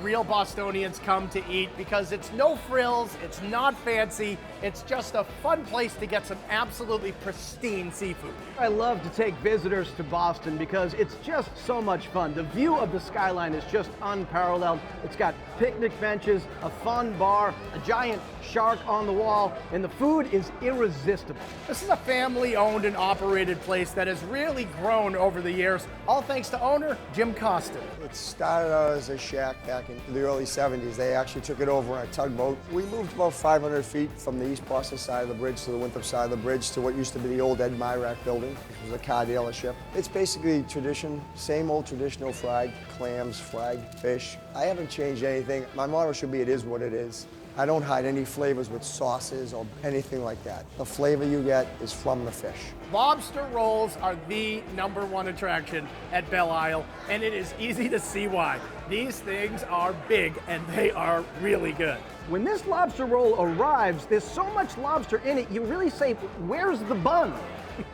real Bostonians come to eat because it's no frills, it's not fancy, it's just a fun place to get some absolutely pristine seafood. I love to take visitors to Boston because it's just so much fun. The view of the skyline is just unparalleled. It's got picnic benches, a fun bar, a giant shark on the wall, and the food is irresistible. This is a family-owned and operated place that has really grown over the years, all thanks to owner Jim Costin. It started out as a shack back in the early 70s. They actually took it over on a tugboat. We moved about 500 feet from the East Boston side of the bridge to the Winthrop side of the bridge to what used to be the old Ed Myrack building, which was a car dealership. It's basically tradition, same old traditional fried clams, fried fish. I haven't changed anything. My motto should be, it is what it is. I don't hide any flavors with sauces or anything like that. The flavor you get is from the fish. Lobster rolls are the #1 attraction at Belle Isle, and it is easy to see why. These things are big and they are really good. When this lobster roll arrives, there's so much lobster in it, you really say, where's the bun?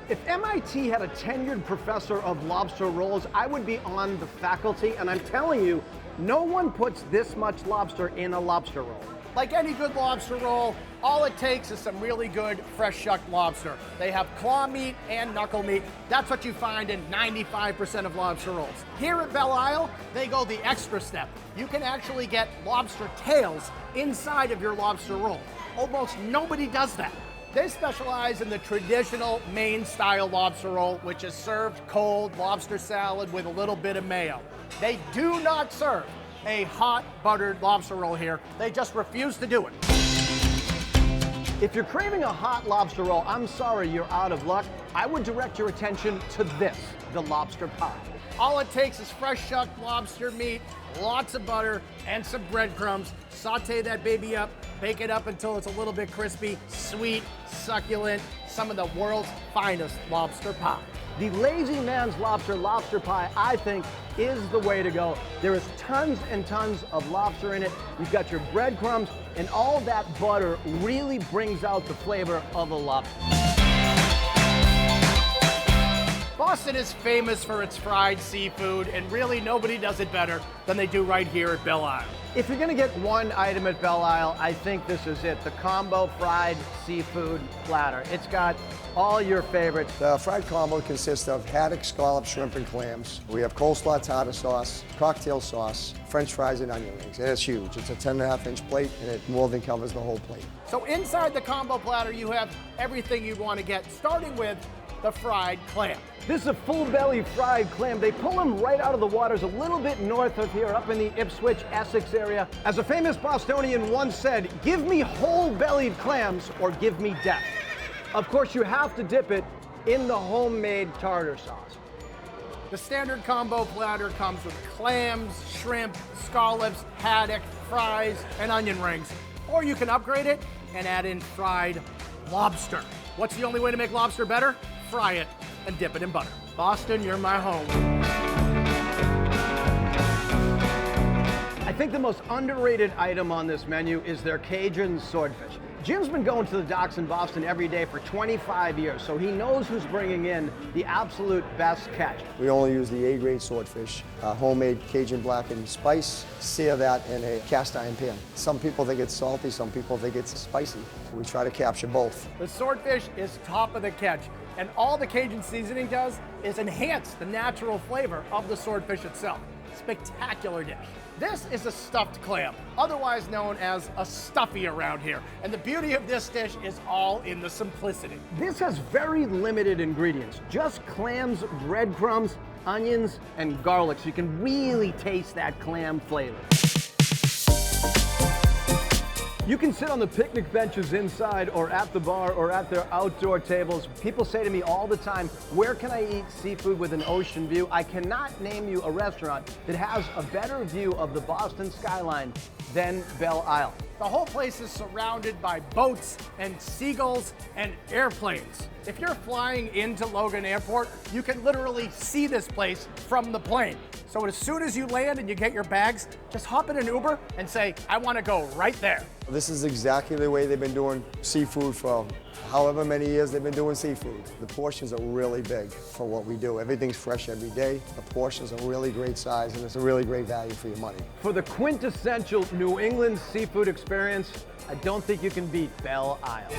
If MIT had a tenured professor of lobster rolls, I would be on the faculty, and I'm telling you, no one puts this much lobster in a lobster roll. Like any good lobster roll, all it takes is some really good fresh shucked lobster. They have claw meat and knuckle meat. That's what you find in 95% of lobster rolls. Here at Belle Isle, they go the extra step. You can actually get lobster tails inside of your lobster roll. Almost nobody does that. They specialize in the traditional Maine-style lobster roll, which is served cold lobster salad with a little bit of mayo. They do not serve a hot buttered lobster roll here. They just refuse to do it. If you're craving a hot lobster roll, I'm sorry, you're out of luck. I would direct your attention to this, the lobster pie. All it takes is fresh shucked lobster meat, lots of butter, and some breadcrumbs. Saute that baby up, bake it up until it's a little bit crispy, sweet, succulent, some of the world's finest lobster pie. The Lazy Man's lobster pie, I think, is the way to go. There is tons and tons of lobster in it. You've got your breadcrumbs, and all that butter really brings out the flavor of a lobster. Boston is famous for its fried seafood, and really nobody does it better than they do right here at Belle Isle. If you're gonna get one item at Belle Isle, I think this is it, the combo fried seafood platter. It's got all your favorites. The fried combo consists of haddock, scallop, shrimp, and clams. We have coleslaw tartar sauce, cocktail sauce, French fries, and onion rings. And it's huge. It's a 10.5-inch plate, and it more than covers the whole plate. So inside the combo platter, you have everything you want to get, starting with the fried clam. This is a full belly fried clam. They pull them right out of the waters a little bit north of here, up in the Ipswich, Essex area. As a famous Bostonian once said, give me whole-bellied clams or give me death. Of course, you have to dip it in the homemade tartar sauce. The standard combo platter comes with clams, shrimp, scallops, haddock, fries, and onion rings. Or you can upgrade it and add in fried lobster. What's the only way to make lobster better? Fry it and dip it in butter. Boston, you're my home. I think the most underrated item on this menu is their Cajun swordfish. Jim's been going to the docks in Boston every day for 25 years, so he knows who's bringing in the absolute best catch. We only use the A-grade swordfish, homemade Cajun blackened spice, sear that in a cast iron pan. Some people think it's salty, some people think it's spicy. We try to capture both. The swordfish is top of the catch, and all the Cajun seasoning does is enhance the natural flavor of the swordfish itself. Spectacular dish. This is a stuffed clam, otherwise known as a stuffy around here. And the beauty of this dish is all in the simplicity. This has very limited ingredients, just clams, breadcrumbs, onions, and garlic, so you can really taste that clam flavor. You can sit on the picnic benches inside or at the bar or at their outdoor tables. People say to me all the time, where can I eat seafood with an ocean view? I cannot name you a restaurant that has a better view of the Boston skyline than Belle Isle. The whole place is surrounded by boats and seagulls and airplanes. If you're flying into Logan Airport, you can literally see this place from the plane. So as soon as you land and you get your bags, just hop in an Uber and say, I want to go right there. This is exactly the way they've been doing seafood for however many years they've been doing seafood. The portions are really big for what we do. Everything's fresh every day. The portions are really great size, and it's a really great value for your money. For the quintessential New England seafood experience, I don't think you can beat Belle Isle.